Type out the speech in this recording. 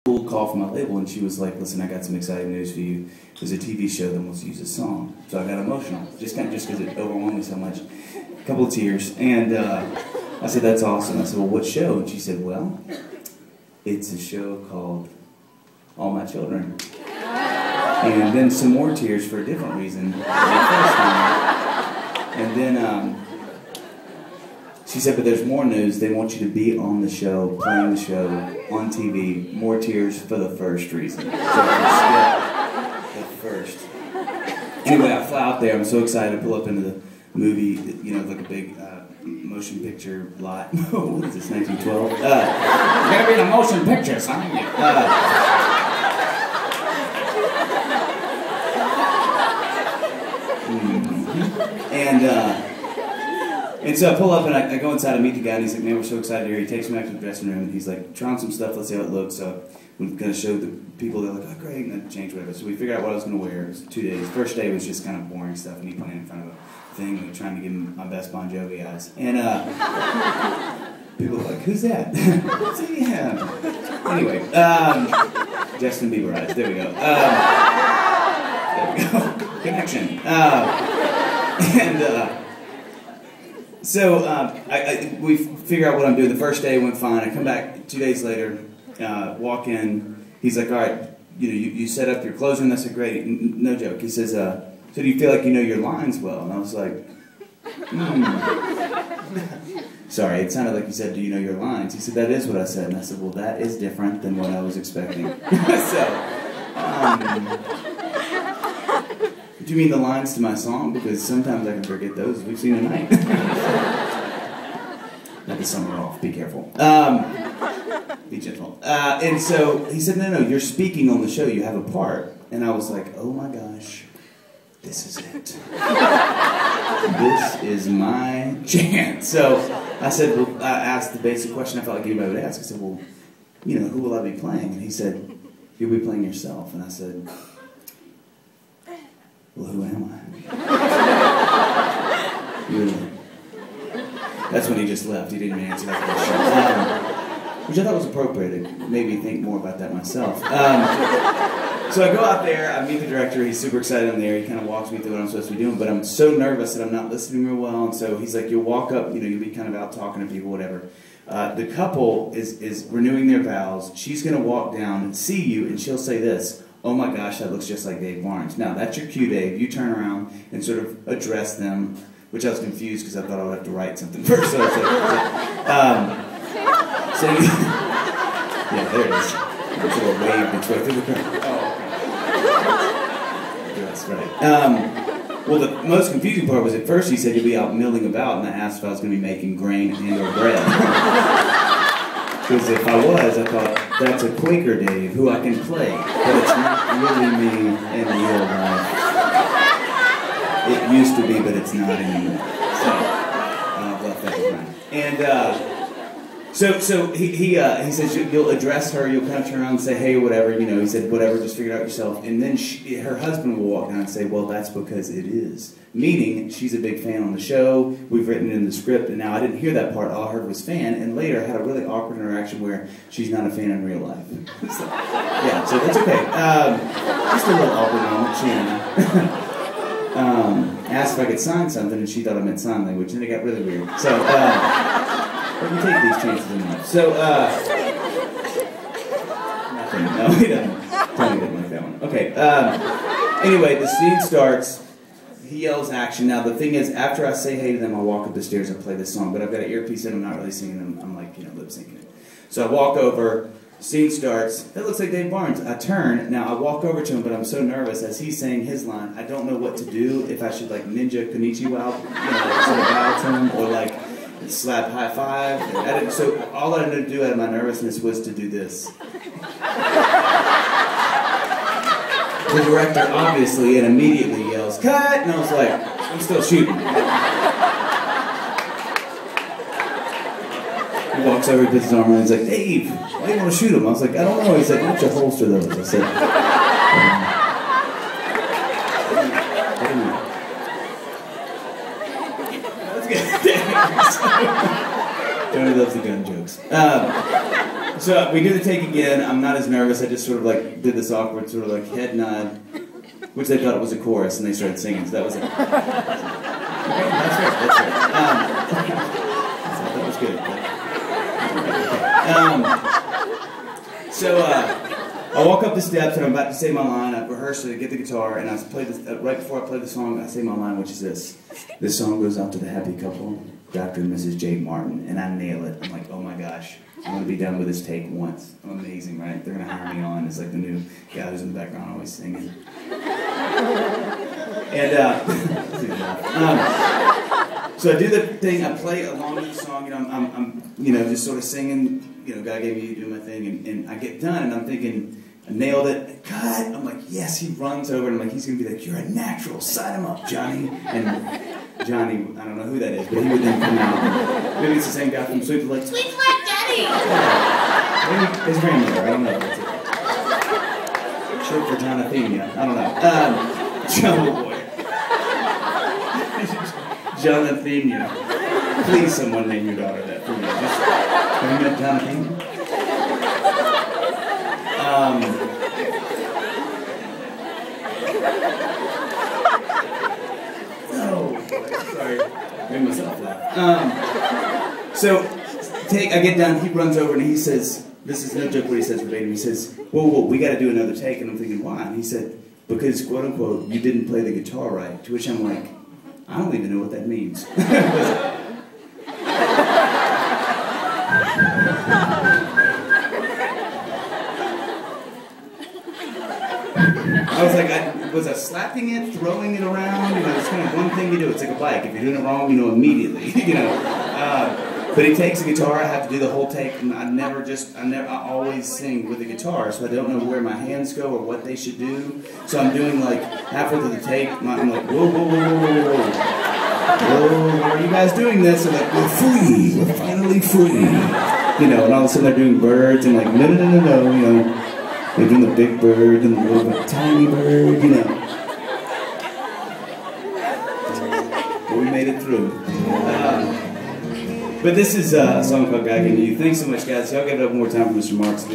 cold call from my label, and she was like, "Listen, I got some exciting news for you. There's a TV show that wants to use a song." So I got emotional, just because it overwhelmed me so much. A couple of tears, and I said, "That's awesome." I said, "Well, what show?" And she said, "Well, it's a show called All My Children." And then some more tears for a different reason. And then she said, "But there's more news. They want you to be on the show, playing the show, on TV. More tears for the first reason." So the first. Anyway, I fly out there. I'm so excited to pull up into the movie, like a big motion picture lot. What is this, 1912? You're going to be in a motion picture, son. And so I pull up and I go inside and meet the guy, and he's like, "Man, we're so excited here." He takes me back to the dressing room and he's like, "Try on some stuff, let's see how it looks." So we're going to show the people, they're like, "Oh, great," and then change whatever. So we figured out what I was going to wear. It was 2 days. First day was just kind of boring stuff, and he playing in front of a thing, like, trying to give him my best Bon Jovi eyes. And people were like, "Who's that?" Yeah. Anyway, Justin Bieber eyes. There we go. There we go. Connection. So we figure out what I'm doing. The first day went fine. I come back 2 days later, walk in. He's like, "All right, you set up your closing." I said, "Great." No joke. He says, "So do you feel like you know your lines well?" And I was like, Sorry, it sounded like you said, "Do you know your lines?" He said, "That is what I said." And I said, "Well, that is different than what I was expecting." Do you mean the lines to my song? Because sometimes I can forget those. We've seen tonight. Not the summer off. Be careful. Be gentle. And so he said, No, you're speaking on the show. You have a part." And I was like, "Oh my gosh, this is it. This is my chance." So I said, I asked the basic question I felt like anybody would ask. I said, "Well, who will I be playing?" And he said, "You'll be playing yourself." And I said, "Well, who am I?" Really? That's when he just left. He didn't even answer that question. Which I thought was appropriate. It made me think more about that myself. So I go out there, I meet the director, he's super excited I'm there, he kind of walks me through what I'm supposed to be doing, but I'm so nervous that I'm not listening real well, and so he's like, "You'll walk up, you'll be kind of out talking to people, whatever. The couple is renewing their vows. She's going to walk down and see you, and she'll say this: 'Oh my gosh, that looks just like Dave Barnes.' Now, that's your cue, Dave. You turn around and sort of address them," which I was confused because I thought I would have to write something first. So I was like, yeah, there it is. I sort of waved its way through the crowd. Oh, okay. That's right. Well, the most confusing part was at first he said, "You'll be out milling about," and I asked if I was going to be making grain and or bread. Because if I was, I thought, that's a Quaker Dave who I can play, but it's not really me in real life. It used to be, but it's not anymore. So, I've left that behind. And so he says, "You'll address her, you'll kind of turn around and say, 'Hey,' or whatever, he said, 'Whatever, just figure it out yourself.' And then her husband will walk down and say, 'Well, that's because it is.' Meaning, she's a big fan on the show, we've written it in the script, and now I didn't hear that part, all I heard was fan, and later I had a really awkward interaction where she's not a fan in real life. So, yeah, so that's okay. Just a little awkward moment, she asked if I could sign something, and she thought I meant sign language, and it got really weird. So, but you take these chances in life. So, nothing. No, he doesn't. Tony didn't like that one. Okay. Anyway, the scene starts. He yells action. Now, the thing is, after I say hey to them, I walk up the stairs and play this song, but I've got an earpiece in, I'm not really singing them. I'm like, lip syncing it. So I walk over, scene starts. That looks like Dave Barnes. I turn. Now, I walk over to him, but I'm so nervous as he's saying his line, I don't know what to do, if I should, like, ninja konnichiwa, sort of bow to him, or, like, slap high five. So all I had to do out of my nervousness was to do this. The director obviously and immediately yells, "Cut!" And I was like, I'm still shooting. He walks over, he puts his arm around, he's like, "Dave, why do you want to shoot him?" I was like, "I don't know." He said, "Why don't you holster those?" I said, That's good. Tony loves the gun jokes. So we do the take again. I'm not as nervous. I just sort of like did this awkward sort of like head nod, which they thought it was a chorus, and they started singing. So that was it. Okay, that's fair. So that was good. So I walk up the steps and I'm about to say my line. I rehearsed it, get the guitar, and I played this, right before I play the song, I say my line, which is this. This song goes out to the happy couple, Dr. and Mrs. Jake Martin, and I nail it. I'm like, oh my gosh. I'm going to be done with this take once. I'm amazing, right? They're going to hire me on as like the new guy who's in the background always singing. And, so I do the thing, I play along with the song, I'm just sort of singing, God gave me to do my thing, and I get done, and I'm thinking, I nailed it, cut! I'm like, yes, he runs over, and I'm like, he's going to be like, you're a natural, sign him up, Johnny. And Johnny, I don't know who that is, but he would then come out, and maybe it's the same guy from Sweet like, Sweet Flat Daddy! Maybe his grandmother, I don't know. That's it. Short for Jonathinia, I don't know. Jonathinia. Please, someone name your daughter that for me. Just, have you met Jonathinia? Sorry, made myself laugh. So, I get down, he runs over and he says, this is no joke what he says verbatim, he says, whoa, we gotta do another take, and I'm thinking, why? And he said, because, quote unquote, you didn't play the guitar right, to which I'm like, I don't even know what that means. I was like, was I slapping it, throwing it around? It's kind of one thing you do. It's like a bike. If you're doing it wrong, you know immediately. But he takes the guitar. I have to do the whole take, and I always sing with the guitar, so I don't know where my hands go or what they should do. So I'm doing like halfway through the take. I'm like, whoa, whoa, whoa, whoa, whoa, whoa. Whoa, why are you guys doing this? And like, we're free. We're finally free. And all of a sudden they're doing birds, and like, no. They're doing the big bird and the little tiny bird, But we made it through. But this is a song called God Gave Me You. Thanks so much, guys. Y'all give it up one more time for Mr. Marks.